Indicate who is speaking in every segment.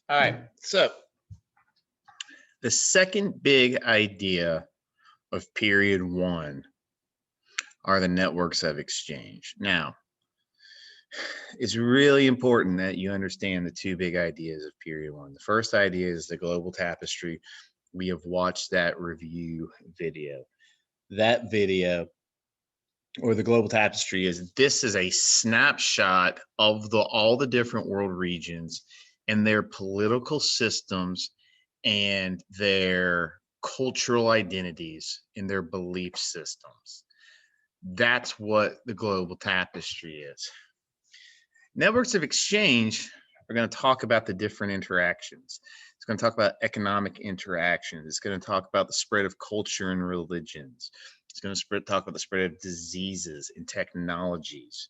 Speaker 1: All right, so the second big idea of period one are the networks of exchange. Now, it's really important that you understand the two big ideas of period one. The first idea is the global tapestry. We have watched that review video. That video, or the global tapestry, is this is a snapshot of all the different world regions and their political systems and their cultural identities and their belief systems. That's what the global tapestry is. Networks of exchange are going to talk about the different interactions. It's going to talk about economic interactions. It's going to talk about the spread of culture and religions. It's going to talk about the spread of diseases and technologies.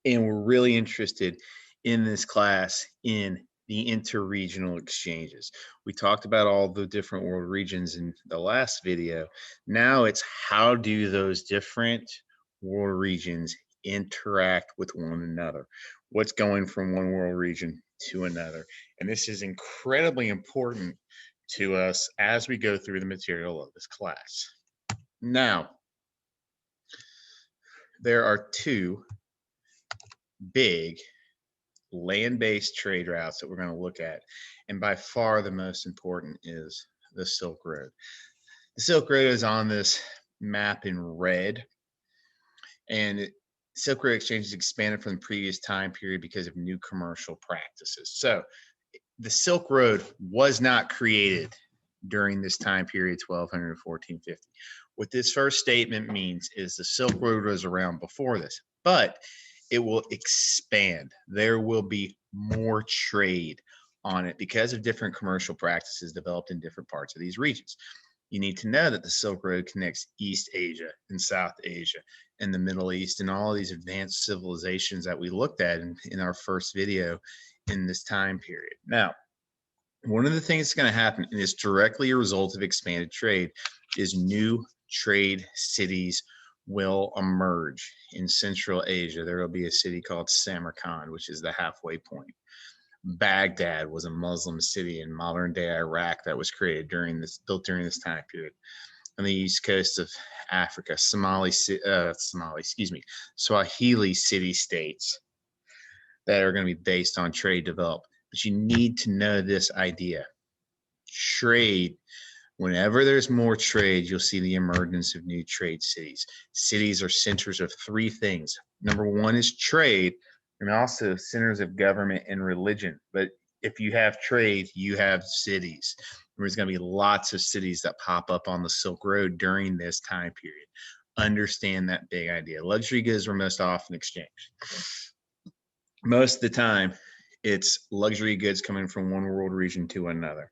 Speaker 1: And we're really interested in this class in the interregional exchanges. We talked about all the different world regions in the last video. Now it's how do those different world regions interact with one another? What's going from one world region to another? And this is incredibly important to us as we go through the material of this class. Now, there are two big land-based trade routes that we're going to look at, and by far the most important is the Silk Road. The Silk Road is on this map in red, and Silk Road exchange has expanded from the previous time period because of new commercial practices. So the Silk Road was not created during this time period, 1200 to 1450. What this first statement means is the Silk Road was around before this, but it will expand. There will be more trade on it because of different commercial practices developed in different parts of these regions. You need to know that the Silk Road connects East Asia and South Asia and the Middle East and all of these advanced civilizations that we looked at in our first video in this time period. Now, one of the things that's going to happen, and it's directly a result of expanded trade, is new trade cities will emerge in Central Asia. There will be a city called Samarkand, which is the halfway point. Baghdad was a Muslim city in modern day Iraq that was created built during this time period. On the east coast of Africa, Swahili city states that are going to be based on trade develop. But you need to know this idea. Trade, whenever there's more trade, you'll see the emergence of new trade cities. Cities are centers of three things. Number one is trade, and also centers of government and religion. But if you have trade, you have cities. There's going to be lots of cities that pop up on the Silk Road during this time period. Understand that big idea. Luxury goods were most often exchanged. Most of the time, it's luxury goods coming from one world region to another.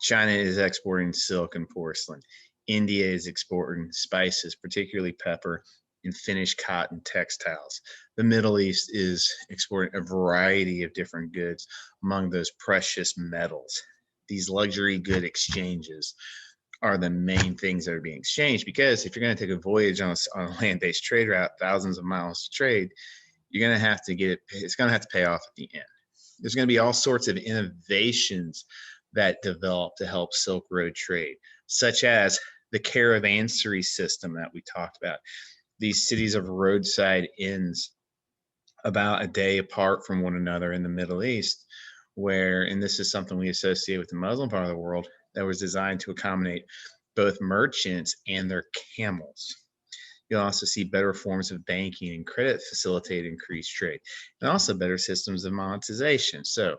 Speaker 1: China is exporting silk and porcelain. India is exporting spices, particularly pepper, and finished cotton textiles. The Middle East is exporting a variety of different goods, among those precious metals. These luxury good exchanges are the main things that are being exchanged, because if you're going to take a voyage on a land-based trade route, thousands of miles to trade, you're going to have to it's going to have to pay off at the end. There's going to be all sorts of innovations that develop to help Silk Road trade, such as the caravansary system that we talked about. These cities of roadside inns about a day apart from one another in the Middle East, and this is something we associate with the Muslim part of the world, that was designed to accommodate both merchants and their camels. You'll also see better forms of banking and credit facilitate increased trade, and also better systems of monetization. So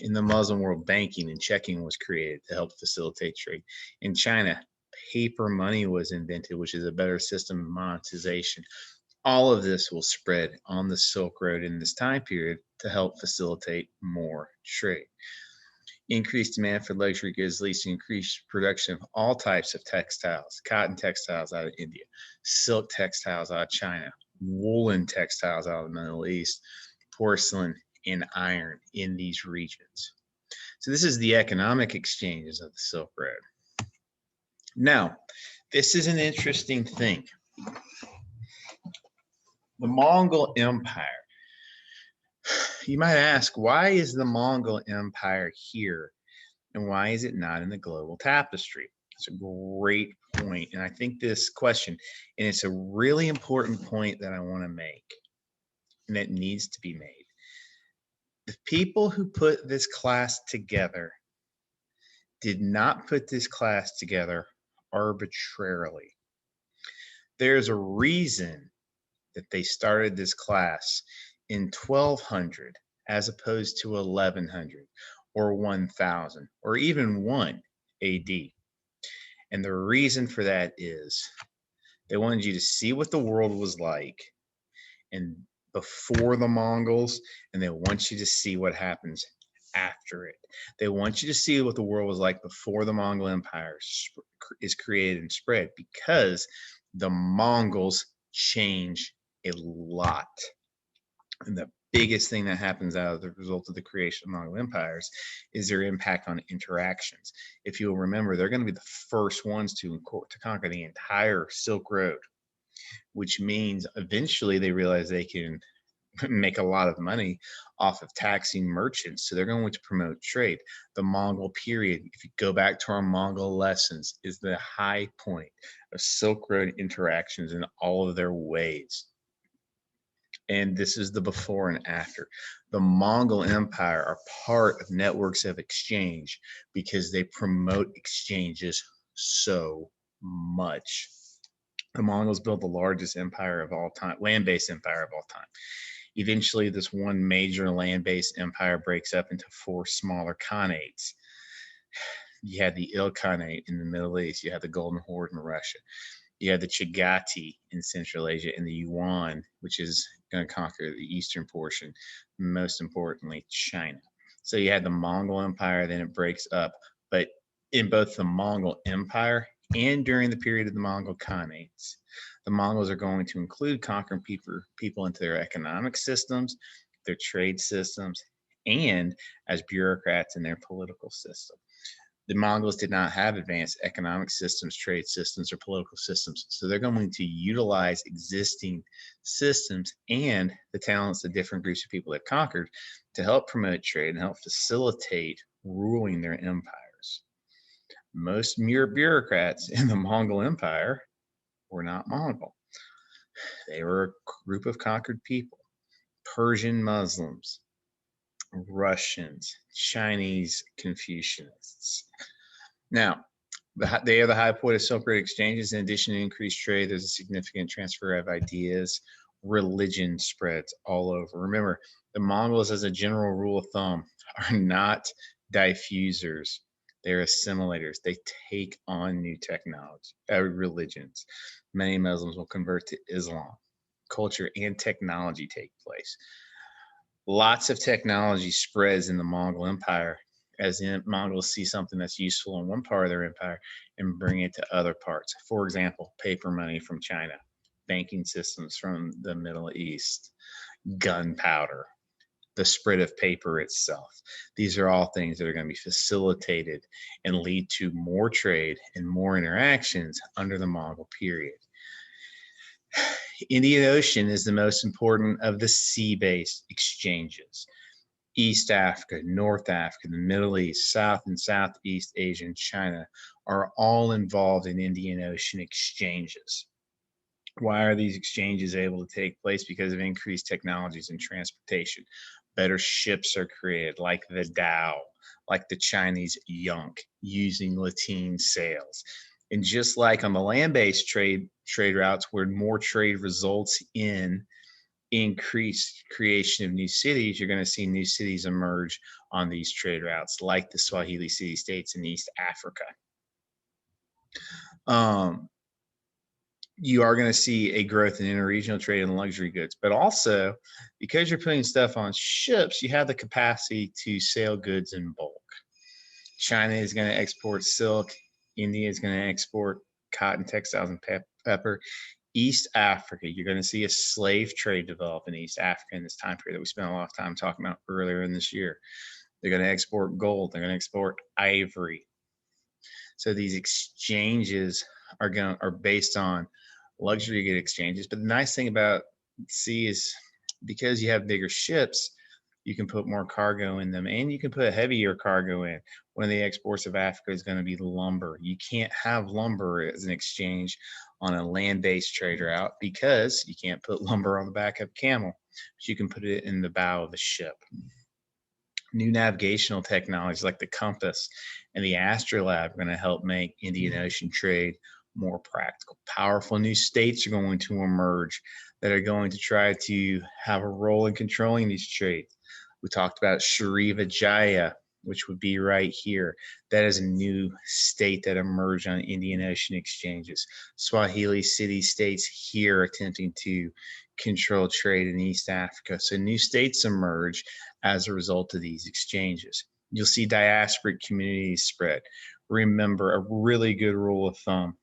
Speaker 1: in the Muslim world, banking and checking was created to help facilitate trade. In China, paper money was invented, which is a better system of monetization. All of this will spread on the Silk Road in this time period to help facilitate more trade. Increased demand for luxury goods leads to increased production of all types of textiles: cotton textiles out of India, silk textiles out of China, woolen textiles out of the Middle East, porcelain and iron in these regions. So this is the economic exchanges of the Silk Road. Now, this is an interesting thing. The Mongol Empire you might ask, why is the Mongol Empire here and why is it not in the global tapestry? It's a great point. And I think this question, and it's a really important point that I want to make and that needs to be made. The people who put this class together did not put this class together arbitrarily. There's a reason that they started this class in 1200 as opposed to 1100 or 1000 or even 1 AD. And the reason for that is they wanted you to see what the world was like and before the Mongols, and they want you to see what happens after it. They want you to see what the world was like before the Mongol Empire is created and spread, because the Mongols change a lot. And the biggest thing that happens out of the result of the creation of Mongol empires is their impact on interactions. If you'll remember, they're going to be the first ones to conquer the entire Silk Road, which means eventually they realize they can make a lot of money off of taxing merchants. So they're going to promote trade. The Mongol period, if you go back to our Mongol lessons, is the high point of Silk Road interactions in all of their ways. And this is the before and after. The Mongol Empire are part of networks of exchange because they promote exchanges so much. The Mongols built the largest empire of all time, land-based empire of all time. Eventually, this one major land-based empire breaks up into 4 smaller khanates. You had the Ilkhanate in the Middle East. You had the Golden Horde in Russia. You had the Chagati in Central Asia, and the Yuan, which is going to conquer the eastern portion, most importantly, China. So you had the Mongol Empire, then it breaks up. But in both the Mongol Empire and during the period of the Mongol Khanates, the Mongols are going to include conquering people into their economic systems, their trade systems, and as bureaucrats in their political system. The Mongols did not have advanced economic systems, trade systems, or political systems. So they're going to utilize existing systems and the talents of different groups of people they've conquered to help promote trade and help facilitate ruling their empires. Most bureaucrats in the Mongol Empire were not Mongol. They were a group of conquered people, Persian Muslims, Russians, Chinese Confucianists. Now, they are the high point of Silk Road exchanges. In addition to increased trade, there's a significant transfer of ideas. Religion spreads all over. Remember, the Mongols, as a general rule of thumb, are not diffusers. They're assimilators. They take on new technology, religions. Many Muslims will convert to Islam. Culture and technology take place. Lots of technology spreads in the Mongol Empire as the Mongols see something that's useful in one part of their empire and bring it to other parts. For example, paper money from China, banking systems from the Middle East, gunpowder, the spread of paper itself. These are all things that are going to be facilitated and lead to more trade and more interactions under the Mongol period. Indian Ocean is the most important of the sea-based exchanges. East Africa, North Africa, the Middle East, South and Southeast Asia, and China are all involved in Indian Ocean exchanges. Why are these exchanges able to take place? Because of increased technologies in transportation. Better ships are created, like the Dhow, like the Chinese Yonk, using lateen sails. And just like on the land-based trade routes, where more trade results in increased creation of new cities, you're going to see new cities emerge on these trade routes, like the Swahili city-states in East Africa. You are going to see a growth in interregional trade and luxury goods, but also because you're putting stuff on ships, you have the capacity to sail goods in bulk. China is going to export silk. India is going to export cotton, textiles, and pepper. East Africa, you're going to see a slave trade develop in East Africa in this time period that we spent a lot of time talking about earlier in this year. They're going to export gold. They're going to export ivory. So these exchanges are based on luxury good exchanges. But the nice thing about sea is because you have bigger ships, You can put more cargo in them, and you can put heavier cargo in. One of the exports of Africa is going to be lumber. You can't have lumber as an exchange on a land-based trade route because you can't put lumber on the back of a camel, but you can put it in the bow of a ship. New navigational technologies like the compass and the astrolabe are going to help make Indian Ocean trade more practical. Powerful new states are going to emerge that are going to try to have a role in controlling these trades. We talked about Shriva Jaya, which would be right here. That is a new state that emerged on Indian Ocean exchanges. Swahili city-states here attempting to control trade in East Africa. So new states emerge as a result of these exchanges. You'll see diasporic communities spread. Remember, a really good rule of thumb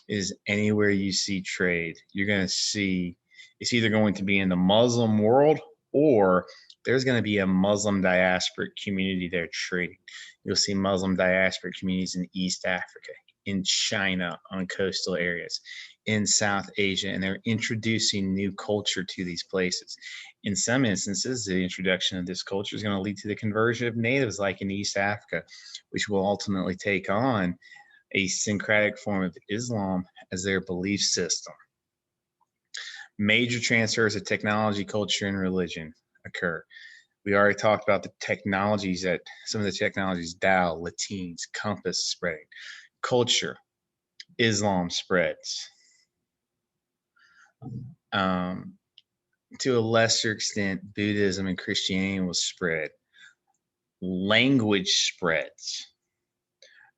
Speaker 1: is anywhere you see trade, you're going to see it's either going to be in the Muslim world or there's going to be a Muslim diasporic community there trading. You'll see Muslim diasporic communities in East Africa, in China, on coastal areas, in South Asia, and they're introducing new culture to these places. In some instances, the introduction of this culture is going to lead to the conversion of natives like in East Africa, which will ultimately take on a syncretic form of Islam as their belief system. Major transfers of technology, culture, and religion occur. We already talked about the technologies that some of the technologies, Tao, Latines, compass spreading. Culture, Islam spreads. To a lesser extent, Buddhism and Christianity will spread. Language spreads.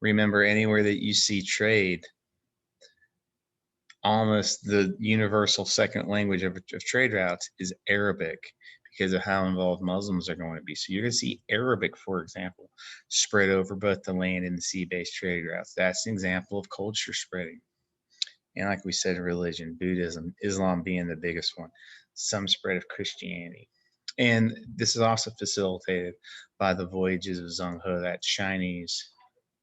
Speaker 1: Remember, anywhere that you see trade, almost the universal second language of trade routes is Arabic because of how involved Muslims are going to be. So you're going to see Arabic, for example, spread over both the land and the sea-based trade routes. That's an example of culture spreading. And like we said, religion, Buddhism, Islam being the biggest one, some spread of Christianity. And this is also facilitated by the voyages of Zheng He, that Chinese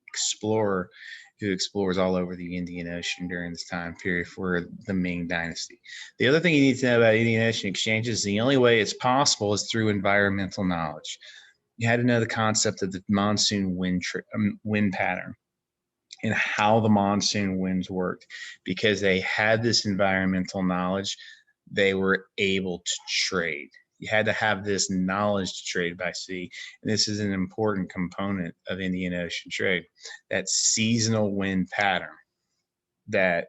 Speaker 1: explorer who explores all over the Indian Ocean during this time period for the Ming Dynasty. The other thing you need to know about Indian Ocean exchanges, the only way it's possible is through environmental knowledge. You had to know the concept of the monsoon wind pattern and how the monsoon winds worked. Because they had this environmental knowledge, they were able to trade. You had to have this knowledge to trade by sea. And this is an important component of Indian Ocean trade, that seasonal wind pattern that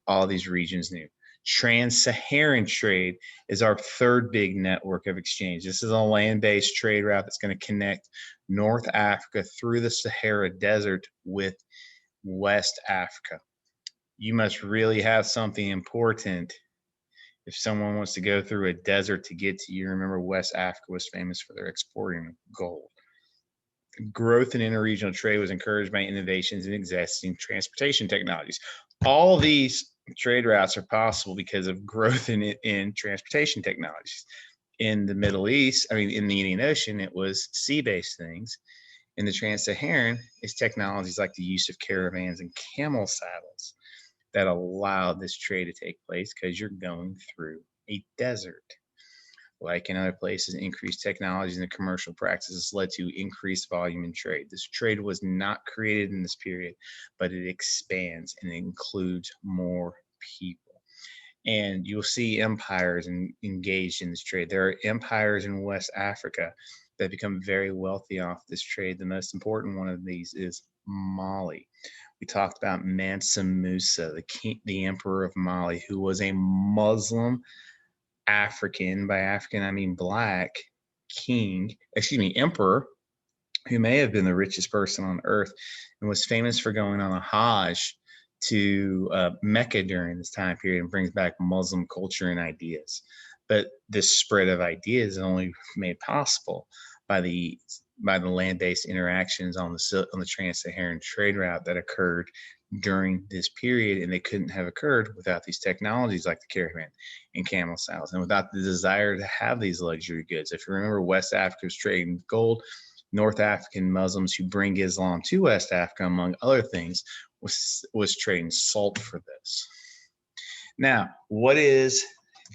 Speaker 1: all these regions knew. Trans-Saharan trade is our third big network of exchange. This is a land-based trade route that's going to connect North Africa through the Sahara Desert with West Africa. You must really have something important if someone wants to go through a desert to get to you. Remember, West Africa was famous for their exporting gold. Growth in interregional trade was encouraged by innovations in existing transportation technologies. All these trade routes are possible because of growth in transportation technologies. In the Middle East, in the Indian Ocean, it was sea-based things. In the Trans-Saharan, it's technologies like the use of caravans and camel saddles that allowed this trade to take place because you're going through a desert. Like in other places, increased technologies and commercial practices led to increased volume in trade. This trade was not created in this period, but it expands and it includes more people. And you'll see empires engaged in this trade. There are empires in West Africa that become very wealthy off this trade. The most important one of these is Mali. We talked about Mansa Musa, the emperor of Mali, who was a Muslim African, by African I mean black, emperor, who may have been the richest person on earth and was famous for going on a Hajj to Mecca during this time period and brings back Muslim culture and ideas. But this spread of ideas is only made possible by the land-based interactions on the Trans-Saharan trade route that occurred during this period, and they couldn't have occurred without these technologies like the caravan and camel saddles, and without the desire to have these luxury goods. If you remember, West Africa was trading gold. North African Muslims who bring Islam to West Africa, among other things, was trading salt for this. Now, what is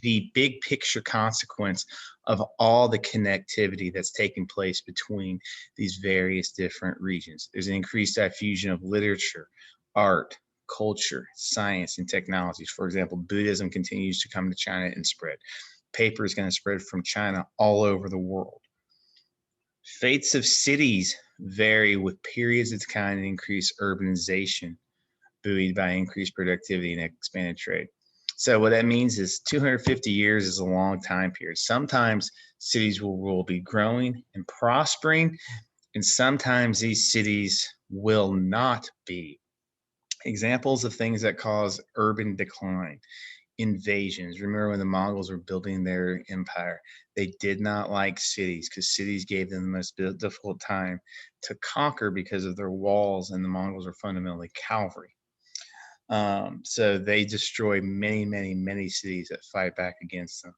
Speaker 1: the big picture consequence of all the connectivity that's taking place between these various different regions. There's an increased diffusion of literature, art, culture, science, and technologies. For example, Buddhism continues to come to China and spread. Paper is going to spread from China all over the world. Fates of cities vary with periods of kind and increased urbanization, buoyed by increased productivity and expanded trade. So what that means is 250 years is a long time period. Sometimes cities will be growing and prospering, and sometimes these cities will not be. Examples of things that cause urban decline: invasions. Remember when the Mongols were building their empire, they did not like cities because cities gave them the most difficult time to conquer because of their walls, and the Mongols were fundamentally cavalry. So they destroy many cities that fight back against them.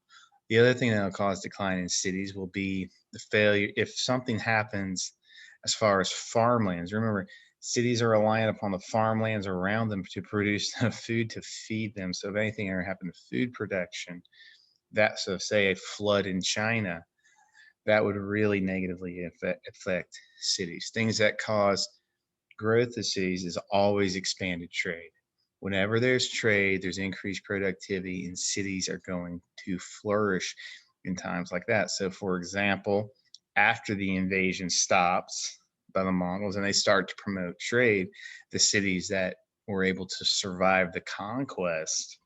Speaker 1: The other thing that will cause decline in cities will be the failure if something happens as far as farmlands. Remember, cities are reliant upon the farmlands around them to produce food to feed them. So if anything ever happened to food production, so say a flood in China, that would really negatively affect cities. Things that cause growth of cities is always expanded trade. Whenever there's trade, there's increased productivity, and cities are going to flourish in times like that. So, for example, after the invasion stops by the Mongols and they start to promote trade, the cities that were able to survive the conquest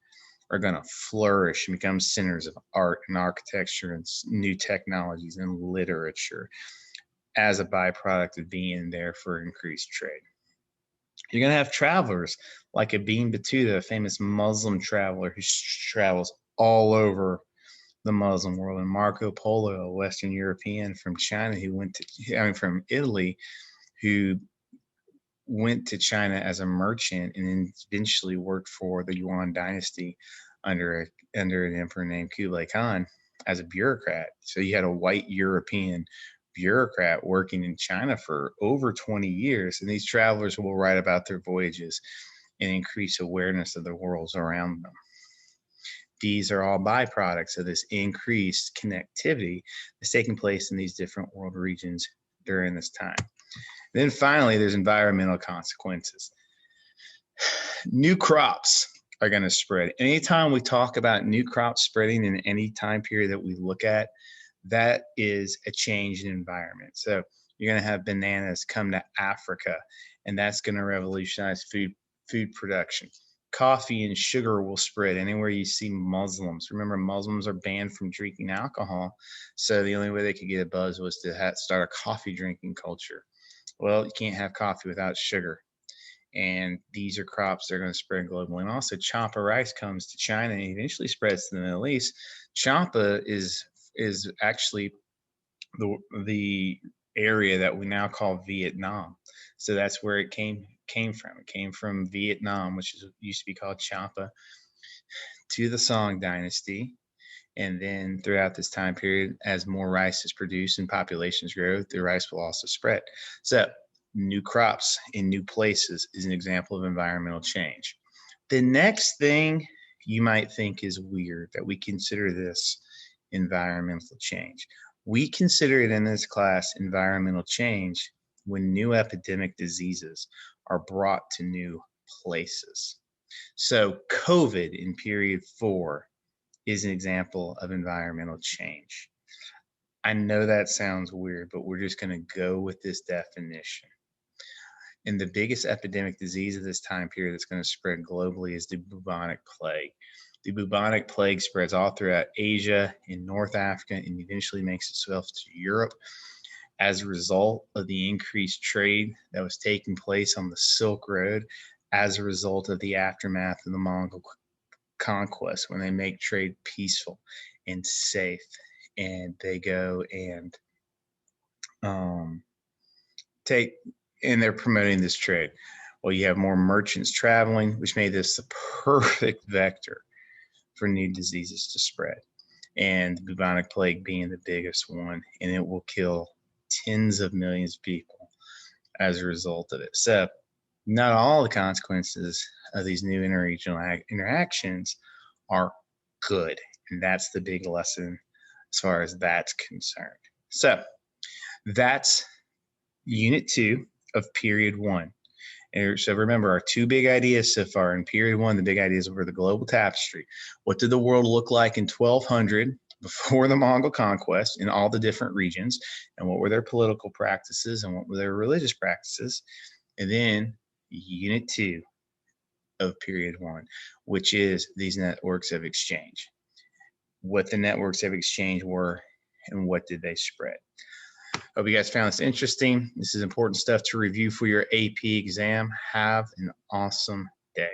Speaker 1: are going to flourish and become centers of art and architecture and new technologies and literature as a byproduct of being there for increased trade. You're going to have travelers like Ibn Battuta, a famous Muslim traveler who travels all over the Muslim world, and Marco Polo, a Western European from China from Italy, who went to China as a merchant and then eventually worked for the Yuan dynasty under an emperor named Kublai Khan as a bureaucrat. So you had a white European bureaucrat working in China for over 20 years, and these travelers will write about their voyages and increase awareness of the worlds around them. These are all byproducts of this increased connectivity that's taking place in these different world regions during this time. Then finally, there's environmental consequences. New crops are going to spread. Anytime we talk about new crops spreading in any time period that we look at, that is a change in environment. So you're going to have bananas come to Africa, and that's going to revolutionize food production. Coffee and sugar will spread anywhere you see Muslims. Remember, Muslims are banned from drinking alcohol, so the only way they could get a buzz was to start a coffee drinking culture. Well, you can't have coffee without sugar. And these are crops that are going to spread globally. And also, champa rice comes to China and eventually spreads to the Middle East. Champa is actually the area that we now call Vietnam. So that's where it came from. It came from Vietnam, which used to be called Champa, to the Song dynasty. And then throughout this time period, as more rice is produced and populations grow, the rice will also spread. So new crops in new places is an example of environmental change. The next thing you might think is weird that we consider this environmental change. We consider it in this class environmental change when new epidemic diseases are brought to new places. So COVID in period 4 is an example of environmental change. I know that sounds weird, but we're just going to go with this definition. And the biggest epidemic disease of this time period that's going to spread globally is the bubonic plague. The bubonic plague spreads all throughout Asia and North Africa and eventually makes itself to Europe as a result of the increased trade that was taking place on the Silk Road as a result of the aftermath of the Mongol conquest, when they make trade peaceful and safe and they go and they're promoting this trade. Well, you have more merchants traveling, which made this the perfect vector for new diseases to spread, and the bubonic plague being the biggest one, and it will kill tens of millions of people as a result of it. So not all the consequences of these new interregional interactions are good, and that's the big lesson as far as that's concerned. So that's unit 2 of period 1. And so remember, our 2 big ideas so far in period 1, the big ideas were the global tapestry. What did the world look like in 1200 before the Mongol conquest in all the different regions? And what were their political practices and what were their religious practices? And then unit 2 of period 1, which is these networks of exchange. What the networks of exchange were and what did they spread. Hope you guys found this interesting. This is important stuff to review for your AP exam. Have an awesome day.